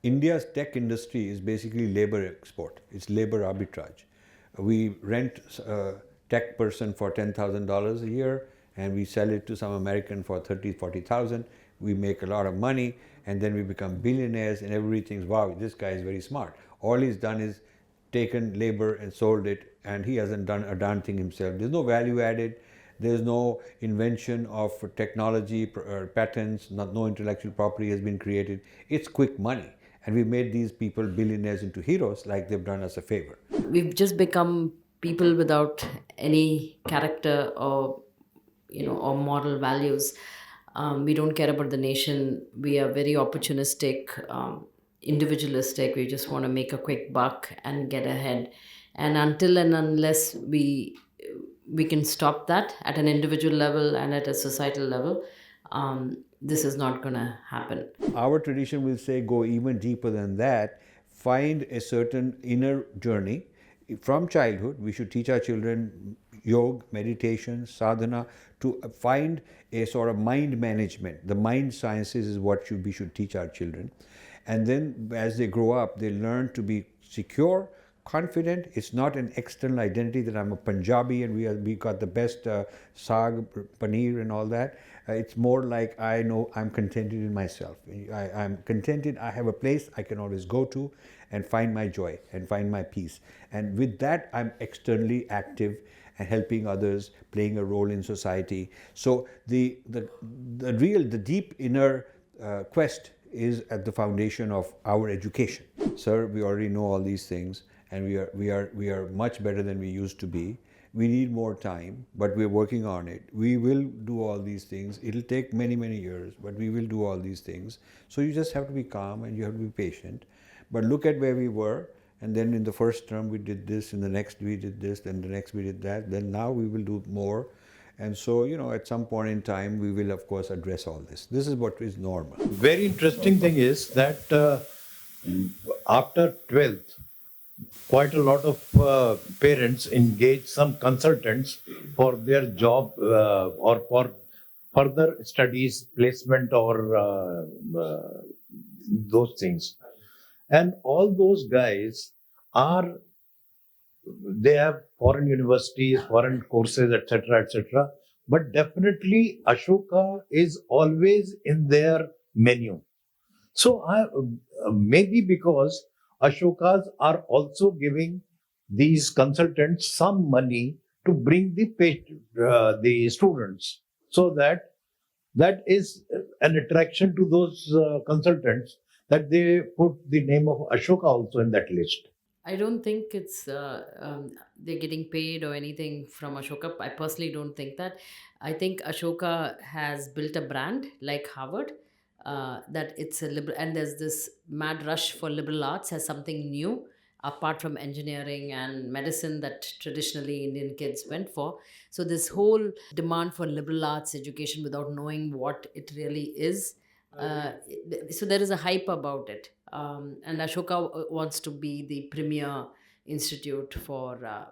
India's tech industry is basically labor export. It's labor arbitrage. We rent a tech person for $10,000 a year and we sell it to some American for 30, 40,000. We make a lot of money and then we become billionaires and everybody thinks, wow, this guy is very smart. All he's done is taken labor and sold it, and he hasn't done a darn thing himself. There's no value added. There's no invention of technology, patents, no intellectual property has been created. It's quick money. And we made these people billionaires into heroes like they've done us a favor. We've just become people without any character or or moral values. We don't care about the nation. We are very opportunistic, individualistic. We just want to make a quick buck and get ahead. And until and unless we can stop that at an individual level and at a societal level, this is not going to happen. Our tradition will say go even deeper than that. Find a certain inner journey. From childhood, we should teach our children yoga, meditation, sadhana, to find a sort of mind management. The mind sciences is what we should teach our children. And then as they grow up, they learn to be secure, confident. It's not an external identity that I'm a Punjabi and we got the best saag, paneer and all that. It's more like I know I'm contented in myself. I'm contented. I have a place I can always go to and find my joy and find my peace. And with that, I'm externally active and helping others, playing a role in society. So the deep inner quest is at the foundation of our education. Sir, we already know all these things, and we are much better than we used to be. We need more time, but we're working on it. We will do all these things. It'll take many, many years, but we will do all these things. So you just have to be calm and you have to be patient. But look at where we were, and then in the first term we did this, in the next we did this, then the next we did that, then now we will do more. And so, at some point in time, we will, of course, address all this. This is what is normal. Very interesting thing is that after 12th, quite a lot of parents engage some consultants for their job or for further studies, placement or those things. And all those guys they have foreign universities, foreign courses, etc., etc. But definitely Ashoka is always in their menu. So maybe because Ashokas are also giving these consultants some money to bring the students, so that is an attraction to those consultants, that they put the name of Ashoka also in that list. I don't think it's they're getting paid or anything from Ashoka. I personally don't think that. I think Ashoka has built a brand like Harvard, that it's a liberal, and there's this mad rush for liberal arts as something new apart from engineering and medicine that traditionally Indian kids went for. So this whole demand for liberal arts education without knowing what it really is. So there is a hype about it, and Ashoka wants to be the premier institute for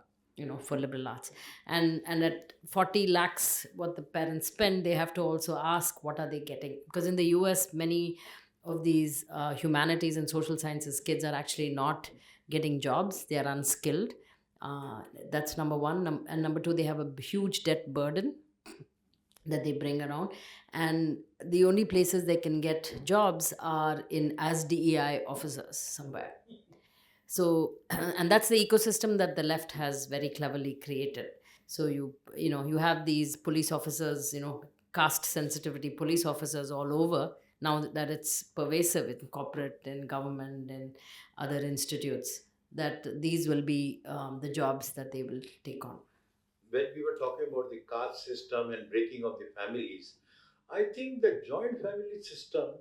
for liberal arts, and at 40 lakhs what the parents spend, they have to also ask what are they getting, because in the US many of these humanities and social sciences kids are actually not getting jobs. They are unskilled. That's number one. And number two, they have a huge debt burden that they bring around, and the only places they can get jobs are in as DEI officers somewhere. So and that's the ecosystem that the left has very cleverly created. So you have these police officers, caste sensitivity police officers all over, now that it's pervasive in corporate and government and other institutes, that these will be the jobs that they will take on. When we were talking about the caste system and breaking of the families, I think the joint family system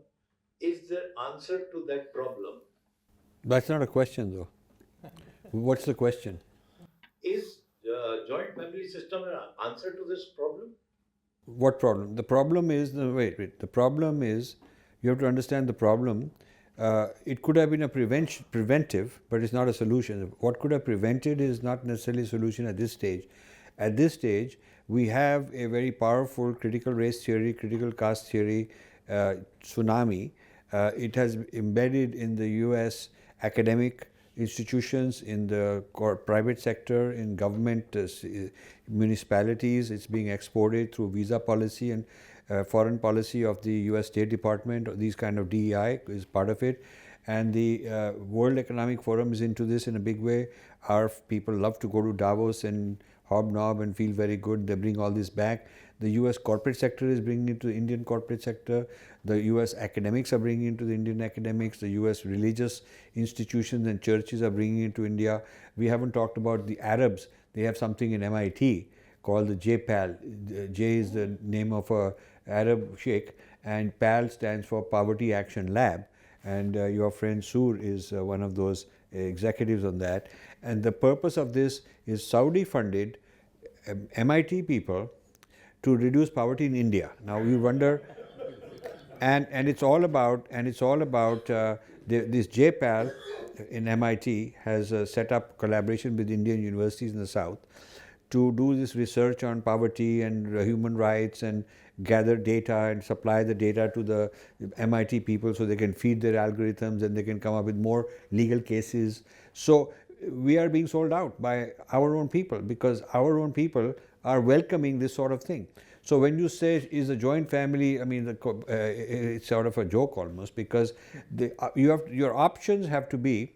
is the answer to that problem. That's not a question, though. What's the question? Is joint family system an answer to this problem? What problem? The problem is, wait. The problem is, you have to understand the problem. It could have been a preventive, but it's not a solution. What could have prevented is not necessarily a solution at this stage. At this stage, we have a very powerful critical race theory, critical caste theory, Tsunami, It has embedded in the US academic institutions, in the private sector, in government municipalities. It's being exported through visa policy and foreign policy of the US State Department. These kind of DEI is part of it. And the World Economic Forum is into this in a big way. Our people love to go to Davos and hobnob and feel very good. They bring all this back. The US corporate sector is bringing it to the Indian corporate sector. The US academics are bringing it to the Indian academics. The US religious institutions and churches are bringing it to India. We haven't talked about the Arabs. They have something in MIT called the JPAL. J is the name of a Arab sheikh, and PAL stands for Poverty Action Lab. And your friend Sur is one of those executives on that. And the purpose of this is Saudi funded MIT people to reduce poverty in India. Now you wonder, and it's all about this JPAL in MIT has set up collaboration with Indian universities in the South to do this research on poverty and human rights and gather data and supply the data to the MIT people so they can feed their algorithms and they can come up with more legal cases. So we are being sold out by our own people because our own people are welcoming this sort of thing. So when you say is a joint family, I mean, it's sort of a joke almost because your options have to be,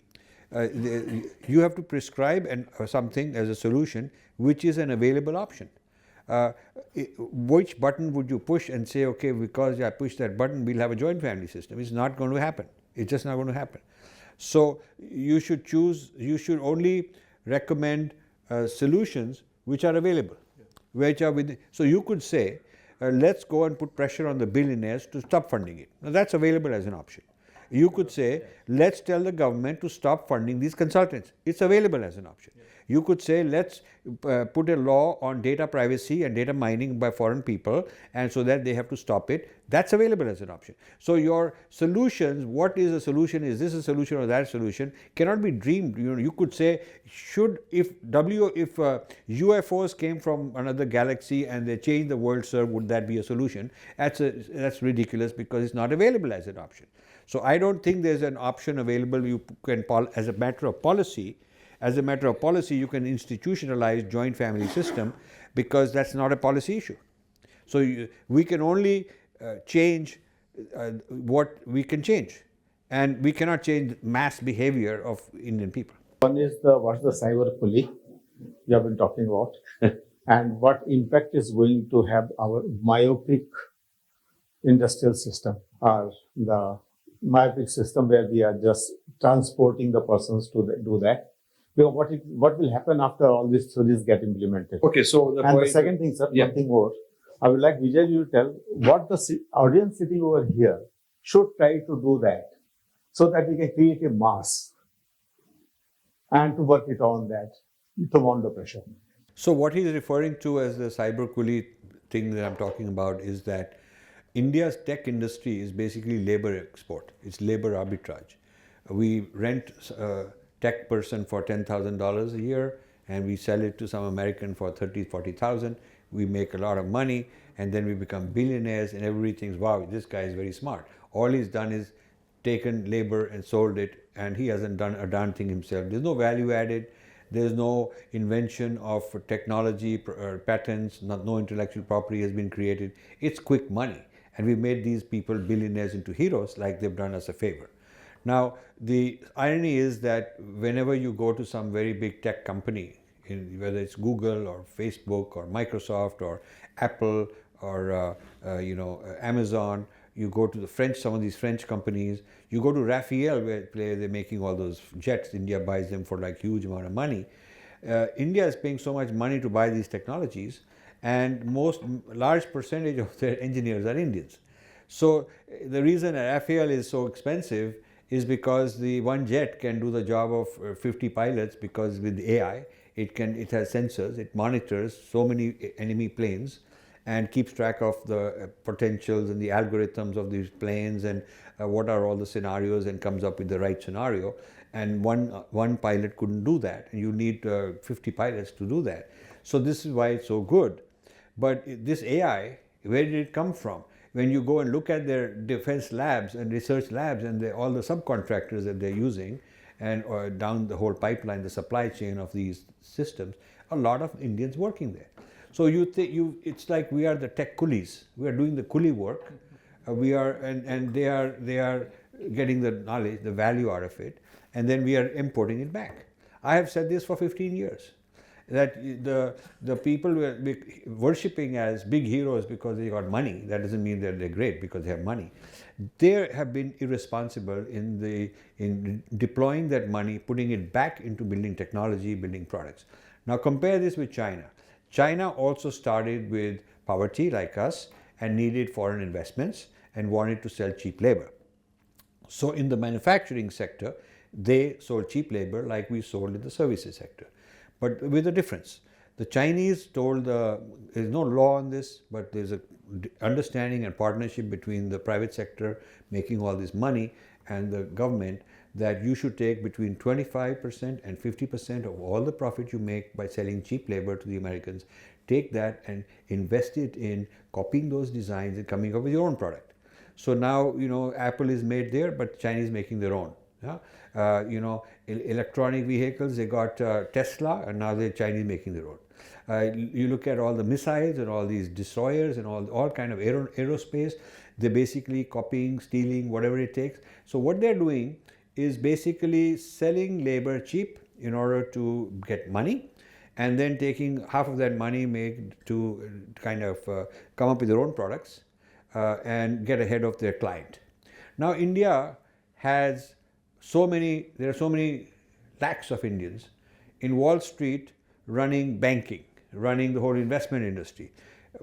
you have to prescribe something as a solution which is an available option. Which button would you push and say, okay, because I push that button, we'll have a joint family system? It's not going to happen. It's just not going to happen. So you should only recommend solutions which are available, which are within. So you could say, let's go and put pressure on the billionaires to stop funding it. Now that's available as an option. You could say, let's tell the government to stop funding these consultants. It's available as an option. You could say, let's put a law on data privacy and data mining by foreign people, and so that they have to stop it. That's available as an option. So your solutions, what is a solution? Is this a solution or that solution? Cannot be dreamed. You could say, if UFOs came from another galaxy and they changed the world, sir, would that be a solution? That's ridiculous because it's not available as an option. So I don't think there's an option available. You can, as a matter of policy, you can institutionalize joint family system because that's not a policy issue. So we can only change what we can change, and we cannot change mass behavior of Indian people. One is what's the cyber Coolie you have been talking about, and what impact is going to have our myopic industrial system, or the myopic system where we are just transporting the persons to do that. Well, what will happen after all these theories get implemented? Okay, so the second thing, sir, one thing more. I would like Vijay you to tell what the audience sitting over here should try to do that so that we can create a mass and to work it on that, to mount the pressure. So what he's referring to as the cyber Coolie thing that I'm talking about is that India's tech industry is basically labor export. It's labor arbitrage. We rent a tech person for $10,000 a year and we sell it to some American for $30,000, $40,000. We make a lot of money and then we become billionaires and everybody thinks, wow, this guy is very smart. All he's done is taken labor and sold it, and he hasn't done a darn thing himself. There's no value added. There's no invention of technology, patents, no intellectual property has been created. It's quick money. And we made these people billionaires into heroes like they've done us a favor. Now, the irony is that whenever you go to some very big tech company, whether it's Google or Facebook or Microsoft or Apple or Amazon, you go to some of these French companies, you go to Raphael where they're making all those jets. India buys them for like huge amount of money. India is paying so much money to buy these technologies, and large percentage of their engineers are Indians. So the reason Raphael is so expensive is because the one jet can do the job of 50 pilots, because with AI, it has sensors, it monitors so many enemy planes and keeps track of the potentials and the algorithms of these planes and what are all the scenarios, and comes up with the right scenario. And one pilot couldn't do that, and you need 50 pilots to do that. So this is why it's so good. But this AI, where did it come from? when you go and look at their defense labs and research labs and all the subcontractors that they're using, and or down the whole pipeline, the supply chain of these systems, a lot of Indians working there. So it's like we are the tech coolies. We are doing the coolie work. And they are getting the knowledge, the value out of it, and then we are importing it back. I have said this for 15 years, that the people who are worshipping as big heroes because they got money, that doesn't mean that they're great because they have money. They have been irresponsible in deploying that money, putting it back into building technology, building products. Now compare this with China. China also started with poverty like us and needed foreign investments and wanted to sell cheap labor. So in the manufacturing sector, they sold cheap labor like we sold in the services sector, but with a difference. The Chinese told there's no law on this, but there's a understanding and partnership between the private sector making all this money and the government, that you should take between 25% and 50% of all the profit you make by selling cheap labor to the Americans, take that and invest it in copying those designs and coming up with your own product. So now, Apple is made there, but Chinese making their own. Yeah? Electronic vehicles, they got Tesla, and now they're Chinese making their own. You look at all the missiles and all these destroyers and all kind of aerospace, they're basically copying, stealing, whatever it takes. So what they're doing is basically selling labor cheap in order to get money, and then taking half of that money to kind of come up with their own products and get ahead of their client. Now India has there are so many lakhs of Indians in Wall Street running banking, running the whole investment industry,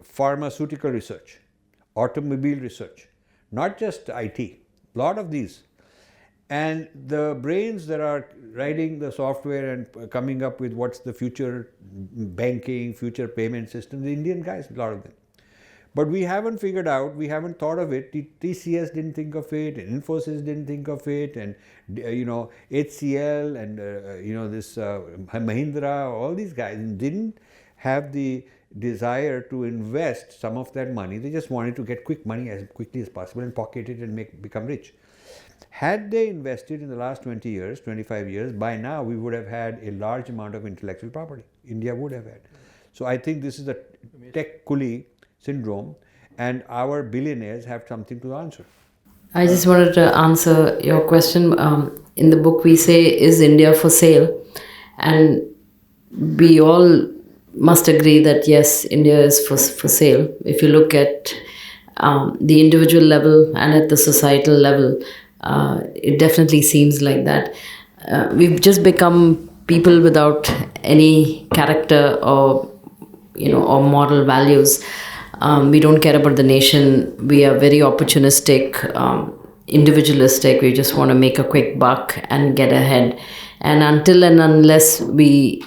pharmaceutical research, automobile research, not just IT, a lot of these. And the brains that are writing the software and coming up with what's the future banking, future payment system, the Indian guys, a lot of them. But we haven't figured out, we haven't thought of it. TCS didn't think of it, and Infosys didn't think of it, and HCL and this Mahindra, all these guys didn't have the desire to invest some of that money. They just wanted to get quick money as quickly as possible and pocket it and become rich. Had they invested in the last 20 years, 25 years, by now we would have had a large amount of intellectual property. India would have had. So I think this is the tech coolie syndrome, and our billionaires have something to answer. I just wanted to answer your question. In the book, we say, is India for sale? And we all must agree that yes, India is for sale. If you look at the individual level and at the societal level, it definitely seems like that. We've just become people without any character or moral values. We don't care about the nation. We are very opportunistic, individualistic. We just want to make a quick buck and get ahead. And until and unless we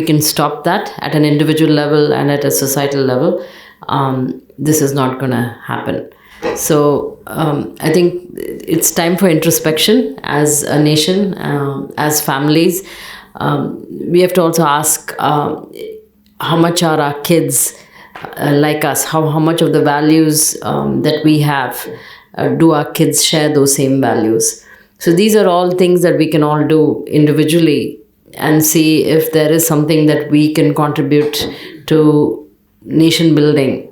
can stop that at an individual level and at a societal level, this is not going to happen. So I think it's time for introspection as a nation, as families. We have to also ask how much are our kids like us? How much of the values that we have, do our kids share those same values? So these are all things that we can all do individually and see if there is something that we can contribute to nation building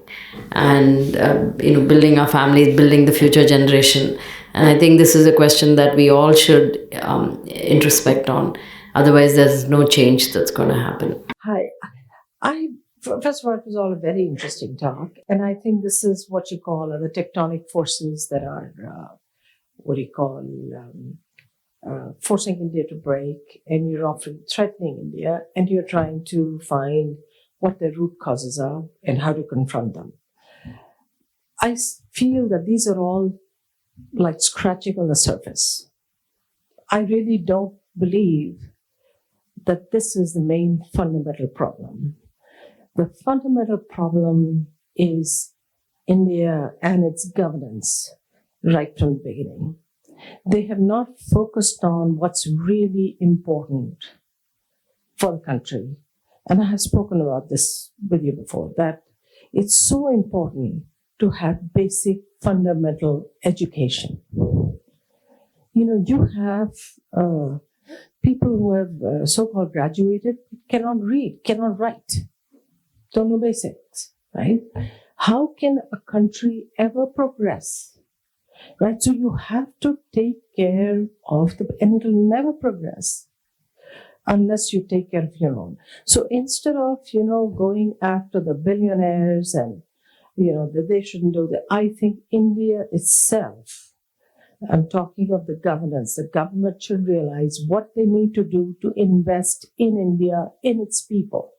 and building our families, building the future generation. And I think this is a question that we all should introspect on. Otherwise, there's no change that's going to happen. Hi. First of all, it was all a very interesting talk. And I think this is what you call the tectonic forces that are, forcing India to break. And you're often threatening India. And you're trying to find what the root causes are and how to confront them. I feel that these are all like scratching on the surface. I really don't believe that this is the main fundamental problem. The fundamental problem is India and its governance right from the beginning. They have not focused on what's really important for the country. And I have spoken about this with you before, that it's so important to have basic fundamental education. You have people who have so-called graduated, cannot read, cannot write, don't know basics, right? How can a country ever progress, right? So you have to take care of and it will never progress unless you take care of your own. So instead of, going after the billionaires and, that they shouldn't do that, I think India itself, I'm talking of the governance, the government should realize what they need to do to invest in India, in its people.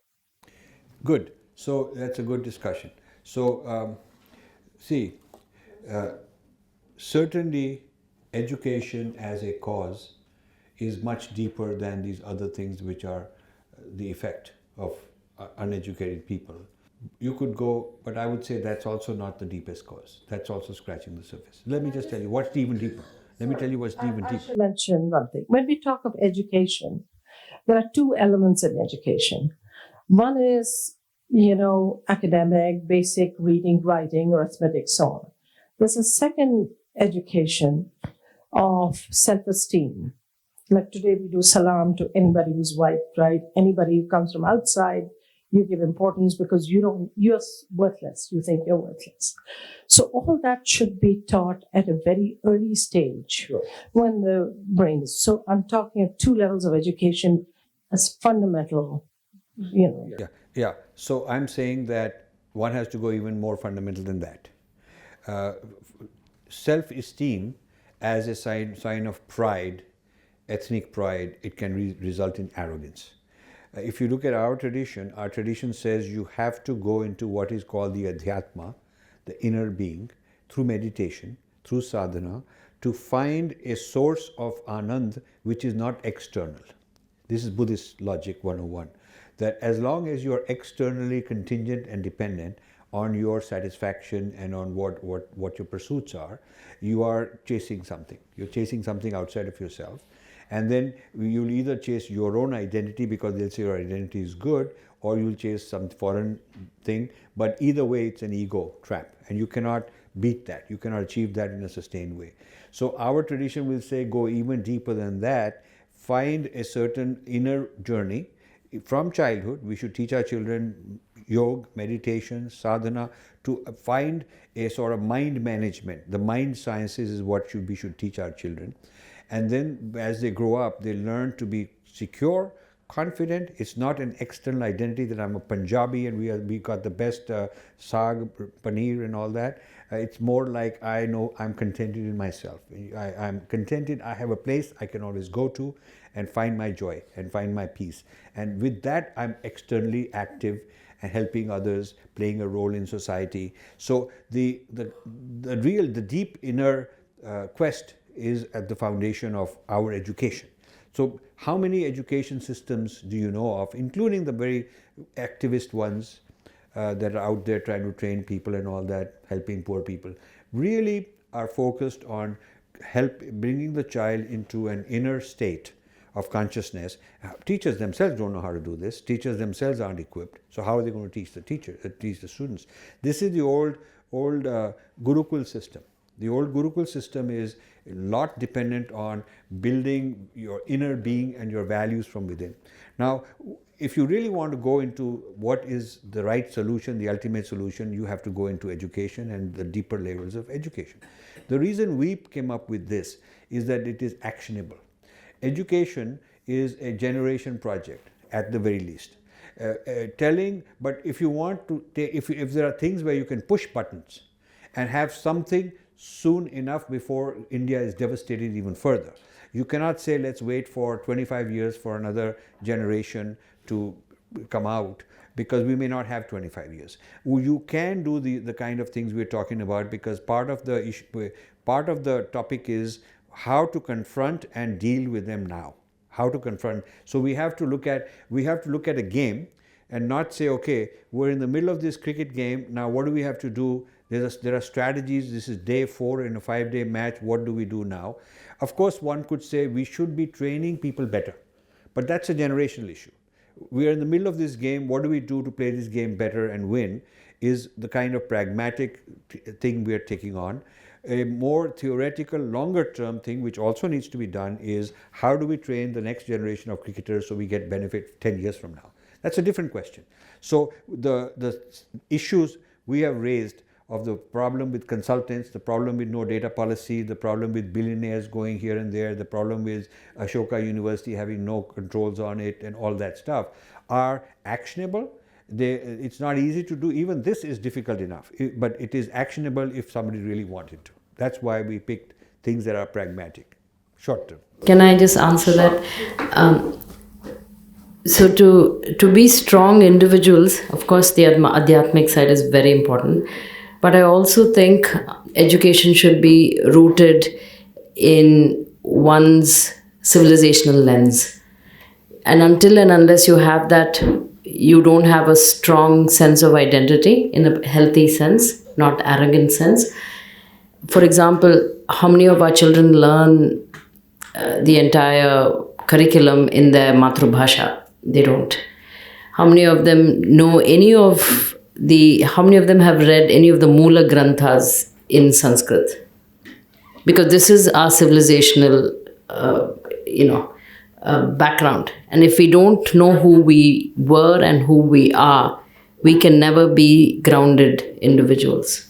Good. So that's a good discussion. So, certainly education as a cause is much deeper than these other things which are the effect of uneducated people. You could go, but I would say that's also not the deepest cause. That's also scratching the surface. Let me just tell you what's even deeper. Let me tell you what's even I deeper. should mention one thing. When we talk of education, there are two elements in education. One is, academic, basic reading, writing, arithmetic, so on. There's a second education of self-esteem. Like today we do salam to anybody who's white, right? Anybody who comes from outside, you give importance because you're worthless. You think you're worthless. So all that should be taught at a very early stage. Sure. When the brain is. So I'm talking of two levels of education as fundamental, Yeah. So I'm saying that one has to go even more fundamental than that. Self-esteem as a sign of pride, ethnic pride, it can result in arrogance. If you look at our tradition says you have to go into what is called the adhyatma, the inner being, through meditation, through sadhana, to find a source of anand which is not external. This is Buddhist logic 101, that as long as you are externally contingent and dependent on your satisfaction and on what your pursuits are, you are chasing something. You're chasing something outside of yourself. And then you'll either chase your own identity because they'll say your identity is good, or you'll chase some foreign thing. But either way, it's an ego trap. And you cannot beat that. You cannot achieve that in a sustained way. So our tradition will say go even deeper than that. Find a certain inner journey. From childhood, we should teach our children yoga, meditation, sadhana, to find a sort of mind management. The mind sciences is what we should teach our children. And then as they grow up, they learn to be secure, confident. It's not an external identity that I'm a Punjabi and we got the best saag, paneer and all that. It's more like I know I'm contented in myself. I'm contented. I have a place I can always go to and find my joy and find my peace. And with that, I'm externally active and helping others, playing a role in society. So the deep inner quest is at the foundation of our education. So how many education systems do you know of, including the very activist ones that are out there trying to train people and all that, helping poor people, really are focused on bringing the child into an inner state of consciousness. Teachers themselves don't know how to do this. Teachers themselves aren't equipped. So how are they going to teach teach the students? This is the old Gurukul system. The old Gurukul system is a lot dependent on building your inner being and your values from within. Now, if you really want to go into what is the right solution, the ultimate solution, you have to go into education and the deeper levels of education. The reason we came up with this is that it is actionable. Education is a generation project at the very least. But if you want to, if there are things where you can push buttons and have something soon enough before India is devastated even further. You cannot say let's wait for 25 years for another generation to come out, because we may not have 25 years. You can do the kind of things we're talking about, because part of the topic is how to confront and deal with them now. How to confront. So we have to look at a game and not say, okay, we're in the middle of this cricket game, now what do we have to do? There are strategies. This is day 4 in a 5-day match. What do we do now? Of course, one could say we should be training people better, but that's a generational issue. We are in the middle of this game. What do we do to play this game better and win? is the kind of pragmatic thing we are taking on. A more theoretical, longer term thing, which also needs to be done, is how do we train the next generation of cricketers so we get benefit 10 years from now? That's a different question. So the issues we have raised of the problem with consultants, the problem with no data policy, the problem with billionaires going here and there, the problem with Ashoka University having no controls on it and all that stuff are actionable. It's not easy to do. Even this is difficult enough, but it is actionable if somebody really wanted to. That's why we picked things that are pragmatic, short term. Can I just answer that? So to be strong individuals, of course, the adhyatmic side is very important. But I also think education should be rooted in one's civilizational lens. And until and unless you have that, you don't have a strong sense of identity in a healthy sense, not arrogant sense. For example, how many of our children learn the entire curriculum in their Matrubhasha? They don't. How many of them know how many of them have read any of the Moola Granthas in Sanskrit? Because this is our civilizational, background. And if we don't know who we were and who we are, we can never be grounded individuals.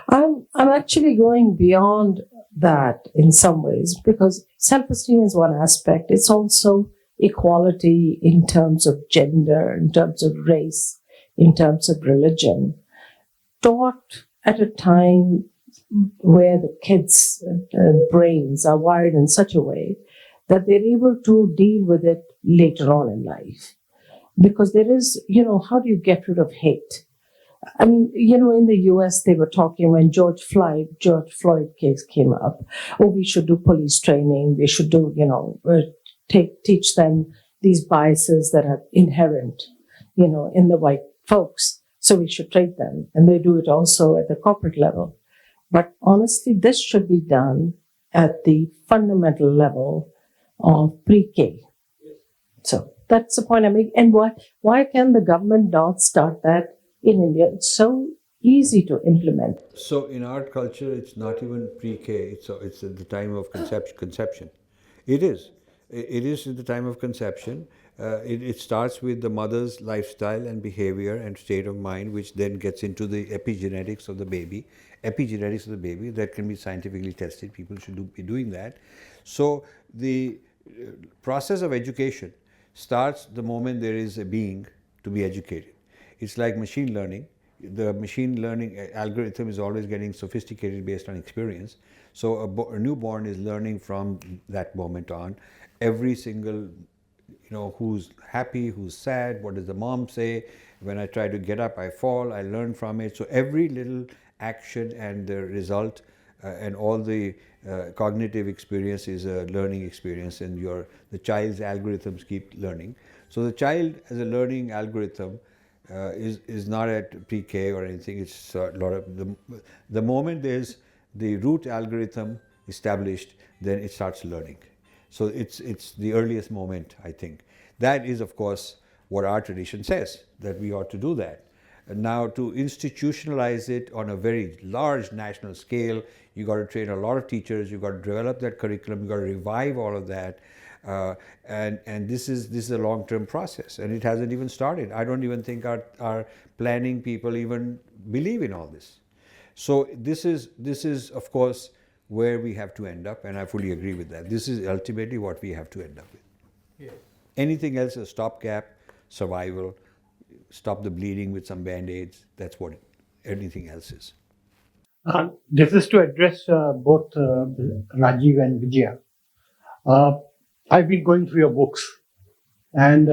I'm actually going beyond that in some ways, because self-esteem is one aspect. It's also equality in terms of gender, in terms of race, in terms of religion, taught at a time where the kids' brains are wired in such a way that they're able to deal with it later on in life. Because there is, how do you get rid of hate? I mean, in the US, they were talking when George Floyd case came up. Oh, we should do police training. We should do, teach them these biases that are inherent, in the white folks. So we should treat them. And they do it also at the corporate level. But honestly, this should be done at the fundamental level of pre-K. So that's the point I make. And why can the government not start that in India? It's so easy to implement. So in our culture, it's not even pre-K. It's at the time of conception. It is. It is at the time of conception. It starts with the mother's lifestyle and behavior and state of mind, which then gets into the epigenetics of the baby. Epigenetics of the baby that can be scientifically tested. People should be doing that. So the process of education starts the moment there is a being to be educated. It's like machine learning. The machine learning algorithm is always getting sophisticated based on experience. So a newborn is learning from that moment on. Every single, who's happy, who's sad, what does the mom say? When I try to get up, I fall, I learn from it. So every little action and the result and all the cognitive experience is a learning experience, and the child's algorithms keep learning. So the child as a learning algorithm is not at pre-K or anything. It's a lot of the moment there's the root algorithm established, then it starts learning. So it's the earliest moment, I think. That is, of course, what our tradition says, that we ought to do that. And now to institutionalize it on a very large national scale, you got to train a lot of teachers, you got to develop that curriculum, you got to revive all of that. And this is a long-term process, and it hasn't even started. I don't even think our planning people even believe in all this. So this is of course where we have to end up, and I fully agree with that. This is ultimately what we have to end up with. Yeah. Anything else is stopgap, survival, stop the bleeding with some band-aids. That's what anything else is. This is to address both Rajiv and Vijaya. I've been going through your books, and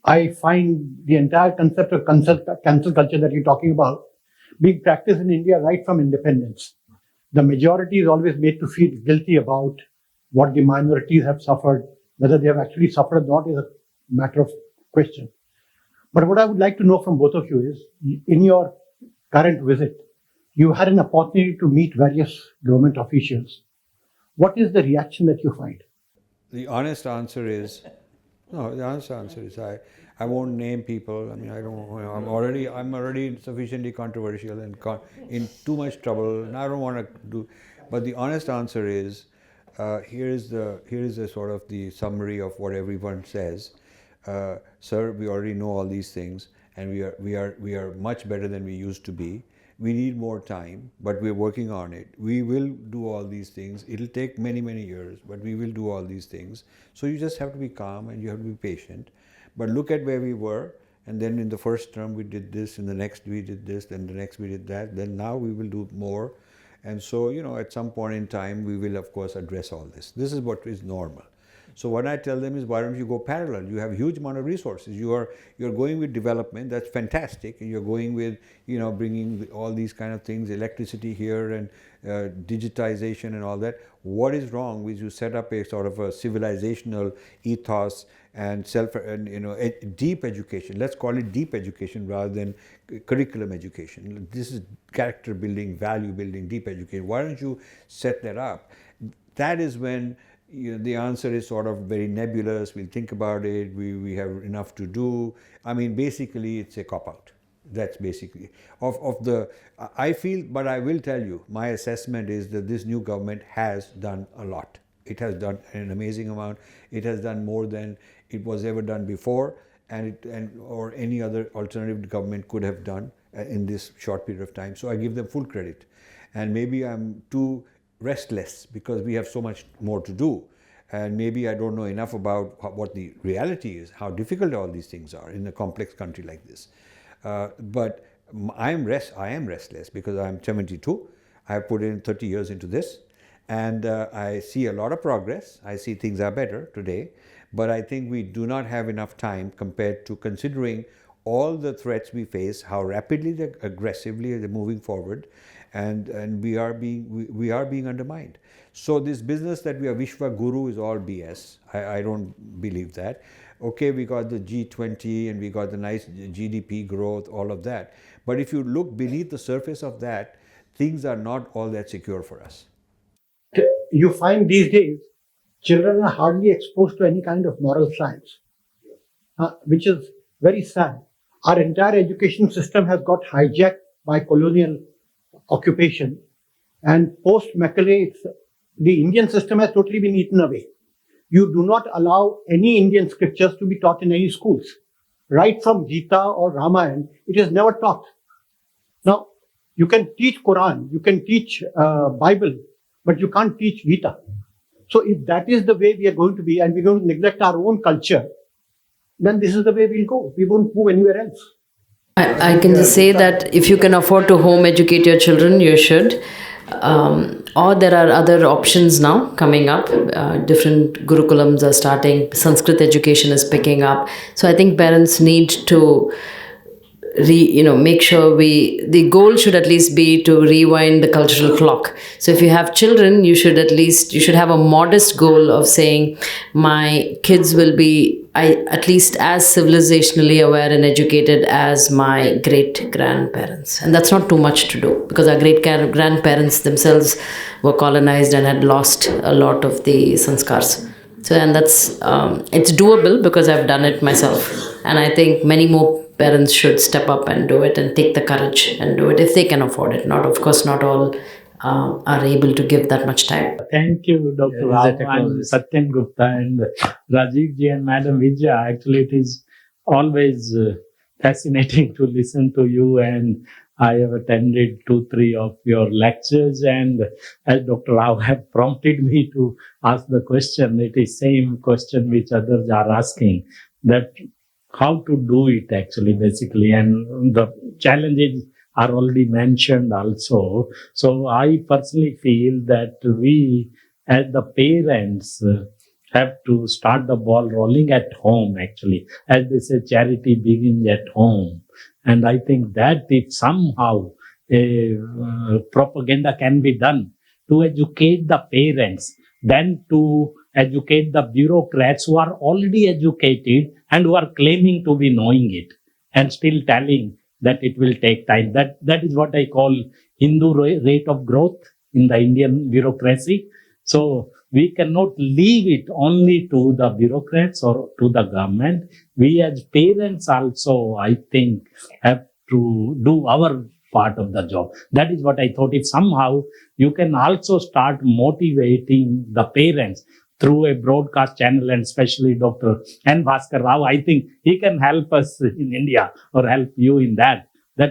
I find the entire concept of cancel culture that you're talking about being practiced in India right from independence. The majority is always made to feel guilty about what the minorities have suffered. Whether they have actually suffered or not is a matter of question. But what I would like to know from both of you is, in your current visit, you had an opportunity to meet various government officials. What is the reaction that you find? The honest answer is, no, the honest answer is I won't name people. I mean, I don't. I'm already sufficiently controversial and in too much trouble, and I don't want to do. But the honest answer is, here is the sort of the summary of what everyone says. Sir, we already know all these things, and we are much better than we used to be. We need more time, but we're working on it. We will do all these things. It'll take many, many years, but we will do all these things. So you just have to be calm and you have to be patient. But look at where we were, and then in the first term we did this, in the next we did this, then the next we did that, then now we will do more. And so, at some point in time, we will of course address all this. This is what is normal. So what I tell them is, why don't you go parallel? You have huge amount of resources. You're going with development. That's fantastic. And you're going with bringing all these kind of things, electricity here and digitization and all that. What is wrong with you set up a sort of a civilizational ethos and deep education? Let's call it deep education rather than curriculum education. This is character building, value building, deep education. Why don't you set that up? That is when the answer is sort of very nebulous. We'll think about it. We have enough to do. I mean, basically, it's a cop-out. That's basically I feel, but I will tell you, my assessment is that this new government has done a lot. It has done an amazing amount. It has done more than it was ever done before, or any other alternative government could have done in this short period of time. So I give them full credit. And maybe I'm too restless because we have so much more to do, and maybe I don't know enough about what the reality is, how difficult all these things are in a complex country like this. But I am restless because I'm 72. I have put in 30 years into this, and I see a lot of progress. I see things are better today, but I think we do not have enough time compared to considering all the threats we face, how rapidly, aggressively they're moving forward, and we are being undermined. So this business that we are Vishwa Guru is all BS. I don't believe that. Okay, we got the G20 and we got the nice GDP growth, all of that. But if you look beneath the surface of that, things are not all that secure for us. You find these days, children are hardly exposed to any kind of moral science, which is very sad. Our entire education system has got hijacked by colonial occupation, and post Macaulay, the Indian system has totally been eaten away. You do not allow any Indian scriptures to be taught in any schools. Right from Gita or Ramayana, it is never taught. Now, you can teach Quran, you can teach Bible, but you can't teach Gita. So if that is the way we are going to be, and we're going to neglect our own culture, then this is the way we'll go. We won't move anywhere else. I can just say that if you can afford to home educate your children, you should. Or there are other options now coming up. Different gurukulams are starting. Sanskrit education is picking up. So I think parents need to make sure the goal should at least be to rewind the cultural clock. So if you have children, you should have a modest goal of saying, my kids will be at least as civilizationally aware and educated as my great grandparents. And that's not too much to do, because our great grandparents themselves were colonized and had lost a lot of the sanskars. So, and that's it's doable because I've done it myself, and I think many more parents should step up and do it and take the courage and do it if they can afford it. Of course, not all are able to give that much time. Thank you, Dr. Rao and Satyam Gupta and Rajiv ji and Madam Vijaya. Actually, it is always fascinating to listen to you, and I have attended 2-3 of your lectures, and as Dr. Rao have prompted me to ask the question, it is same question which others are asking, that how to do it actually, basically, and the challenges are already mentioned also. So I personally feel that we as the parents have to start the ball rolling at home actually. As they say, charity begins at home. And I think that if somehow propaganda can be done to educate the parents, then to educate the bureaucrats who are already educated and who are claiming to be knowing it and still telling that it will take time. That is what I call Hindu rate of growth in the Indian bureaucracy. So We cannot leave it only to the bureaucrats or to the government. We as parents also, I think, have to do our part of the job. That is what I thought. If somehow you can also start motivating the parents through a broadcast channel, and especially Dr. N. Bhaskar Rao, I think he can help us in India or help you in that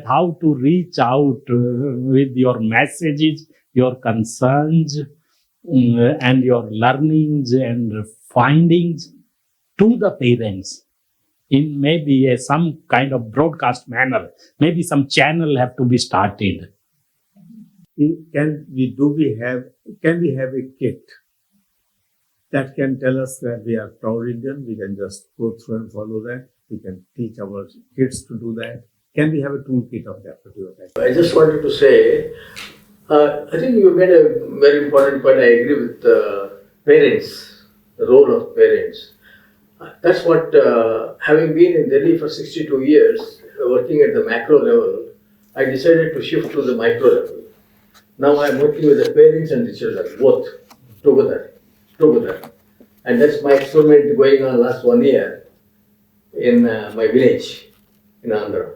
how to reach out with your messages, your concerns, and your learnings and findings to the parents in maybe some kind of broadcast manner. Maybe some channel have to be started. Can we have a kit that can tell us that we are proud Indian? We can just go through and follow that. We can teach our kids to do that. Can we have a toolkit of that particular type? I just wanted to say, I think you made a very important point. I agree with parents, the role of parents. That's what, having been in Delhi for 62 years, working at the macro level, I decided to shift to the micro level. Now I'm working with the parents and the children, both together. And that's my experiment going on last 1 year in my village in Andhra.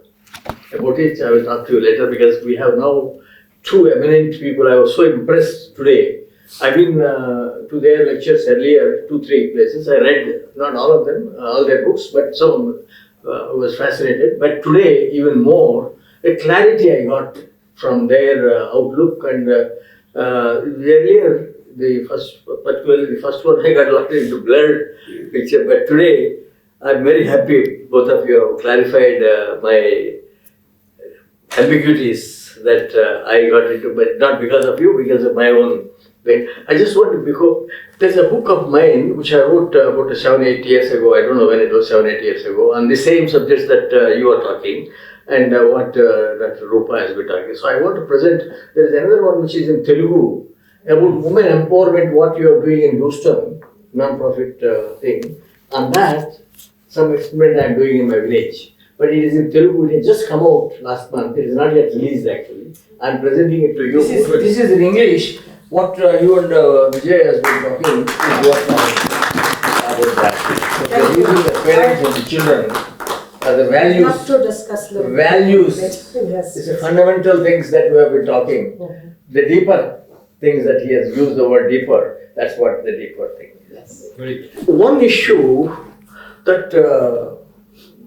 About it, I will talk to you later, because we have now two eminent people. I was so impressed today. I've been to their lectures earlier, 2-3 places. I read, not all of them, all their books, but some was fascinated. But today, even more, the clarity I got from their outlook. And earlier, particularly the first one, I got a lot into blurred picture. But today, I'm very happy both of you have clarified my ambiguities that I got into, but not because of you, because of my own way. I just want to, because there's a book of mine which I wrote about 7-8 years ago. I don't know when it was, 7-8 years ago, on the same subjects that you are talking and what Dr. Rupa has been talking. So I want to present, there is another one which is in Telugu about women empowerment, what you are doing in Houston, non-profit thing. On that, some experiment I am doing in my village. But it is in Telugu. It has just come out last month. It is not yet released actually. I am presenting it to you. This is in English. What you and Vijay has been talking is what about that. So using the parents and the children, the values. Not to discuss the values. Yes. It's the fundamental things that we have been talking. The deeper things that he has used the word deeper. That's what the deeper thing is. Yes. One issue that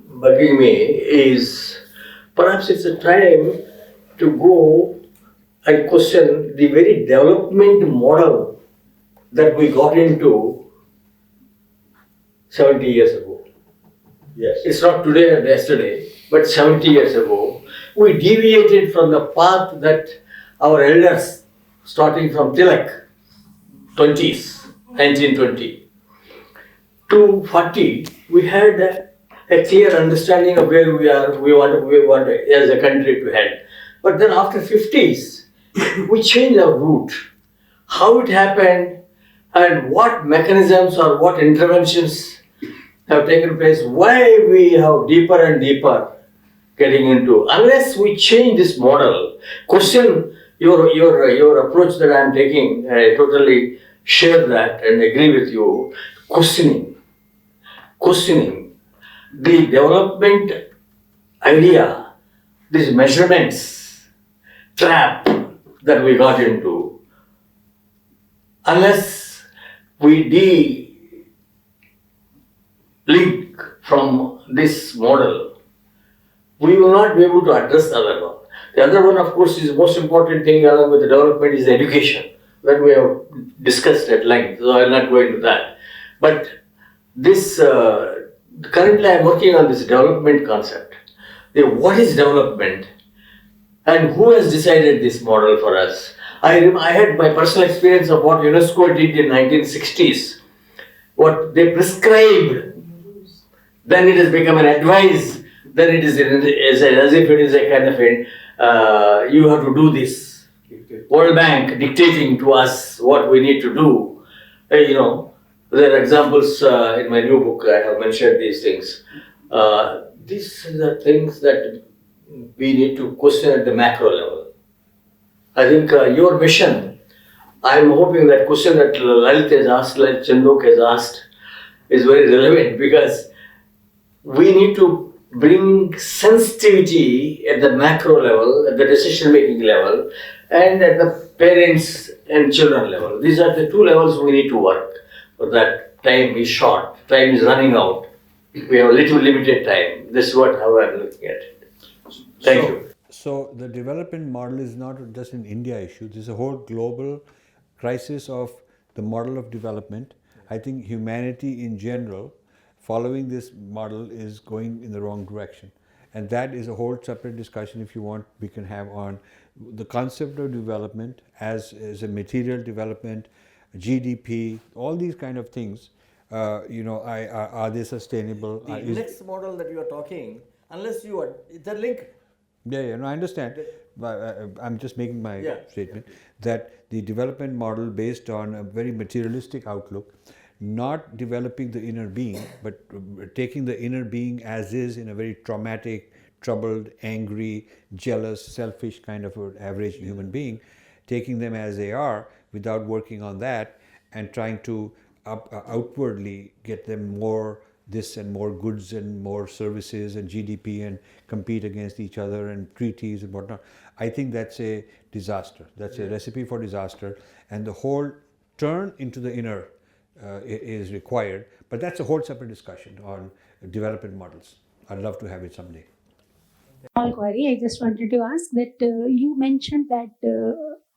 bugging me is perhaps it's a time to go and question the very development model that we got into 70 years ago. Yes. It's not today or yesterday, but 70 years ago, we deviated from the path that our elders, starting from Tilak, 20s, 1920, to 40, we had a clear understanding of where we are, we want as a country to head. But then after 50s, we changed our route. How it happened and what mechanisms or what interventions have taken place, why we have deeper and deeper getting into. Unless we change this model, question your approach that I am taking, I totally share that and agree with you, questioning the development idea, these measurements trap that we got into. Unless we de-link from this model, we will not be able to address the other one. The other one, of course, is the most important thing along with the development is education, that we have discussed at length, so I will not go into that. But this, currently I am working on this development concept. What is development and who has decided this model for us? I had my personal experience of what UNESCO did in 1960s, what they prescribed, then it has become an advice, then it is as if it is a kind of a, you have to do this. World Bank dictating to us what we need to do. There are examples in my new book, I have mentioned these things. These are the things that we need to question at the macro level. I think your mission I'm hoping that question that Lalit has asked, like Chandok has asked, is very relevant, because we need to bring sensitivity at the macro level, at the decision-making level, and at the parents and children level. These are the two levels we need to work. For that, time is short, time is running out. We have a little limited time. This is how I'm looking at it. Thank you. So the development model is not just an India issue. This is a whole global crisis of the model of development. I think humanity in general, following this model, is going in the wrong direction. And that is a whole separate discussion, if you want, we can have on the concept of development as a material development, GDP, all these kind of things. Are they sustainable? The index model that you are talking, unless you are, they're linked. Yeah, no, I understand. But I'm just making my statement that the development model based on a very materialistic outlook, not developing the inner being, but taking the inner being as is in a very traumatic, troubled, angry, jealous, selfish kind of an average human being, taking them as they are without working on that and trying to outwardly get them more this and more goods and more services and GDP and compete against each other and treaties and whatnot. I think that's a disaster. That's a recipe for disaster, and the whole turn into the inner is required. But that's a whole separate discussion on development models. I'd love to have it someday. Small query. I just wanted to ask that you mentioned that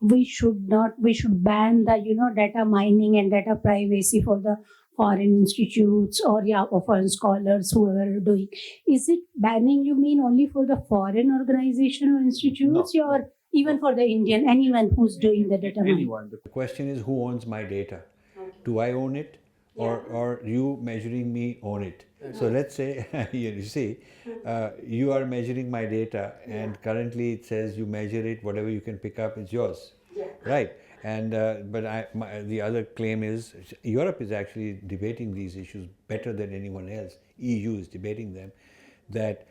we should ban the data mining and data privacy for the foreign institutes or foreign scholars, whoever are doing. Is it banning, you mean only for the foreign organization or institutes, or even for the Indian, anyone who's doing the data mining? Anyone. The question is, who owns my data? Do I own it, or you measuring me own it? So let's say, you see, you are measuring my data, and currently it says you measure it, whatever you can pick up is yours, right? And but the other claim is Europe is actually debating these issues better than anyone else. EU is debating them. That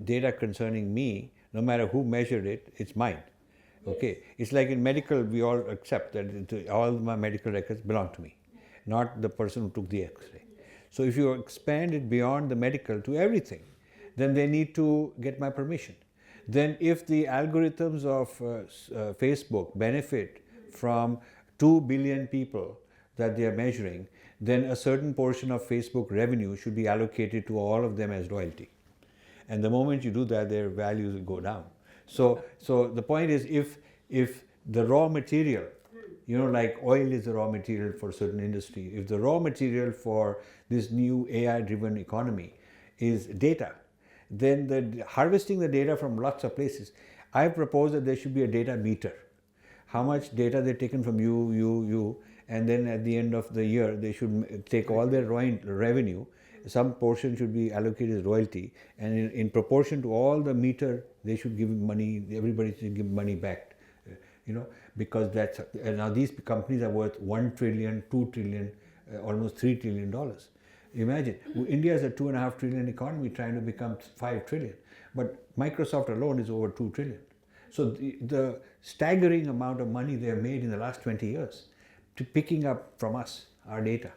data concerning me, no matter who measured it, it's mine. Okay, it's like in medical, we all accept that all my medical records belong to me, not the person who took the X-ray. So if you expand it beyond the medical to everything, then they need to get my permission. Then if the algorithms of Facebook benefit from 2 billion people that they are measuring, then a certain portion of Facebook revenue should be allocated to all of them as royalty. And the moment you do that, their values will go down. So the point is, if the raw material, like oil is the raw material for certain industry, if the raw material for this new AI-driven economy is data, then harvesting the data from lots of places. I propose that there should be a data meter. How much data they've taken from you, and then at the end of the year, they should take all their revenue. Some portion should be allocated as royalty, and in proportion to all the meter, they should give money, everybody should give money back, because that's, now these companies are worth 1 trillion, 2 trillion, almost $3 trillion. Imagine, India is a $2.5 trillion economy trying to become 5 trillion, but Microsoft alone is over 2 trillion. So the staggering amount of money they have made in the last 20 years to picking up from us, our data,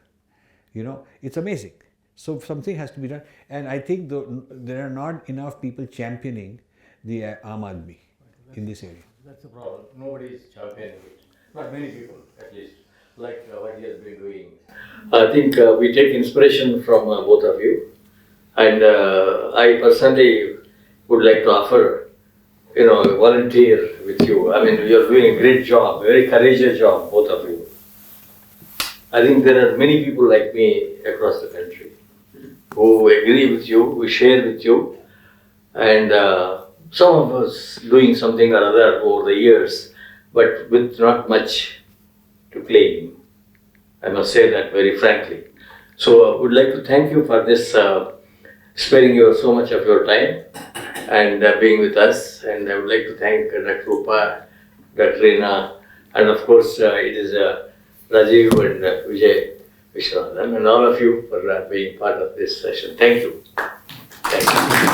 it's amazing. So something has to be done, and I think there are not enough people championing the Aam Aadmi in this area. That's the problem. Nobody is championing it. Not many people, at least, like what he has been doing. I think we take inspiration from both of you, and I personally would like to offer, volunteer with you. I mean, you're doing a great job, very courageous job, both of you. I think there are many people like me across the country who agree with you, who share with you, and some of us doing something or other over the years, but with not much to claim. I must say that very frankly. So I would like to thank you for this, sparing you so much of your time and being with us. And I would like to thank Dr. Rupa, Dr. Reena, and of course it is Rajiv and Vijay Vishwanathan and all of you for being part of this session. Thank you. Thank you.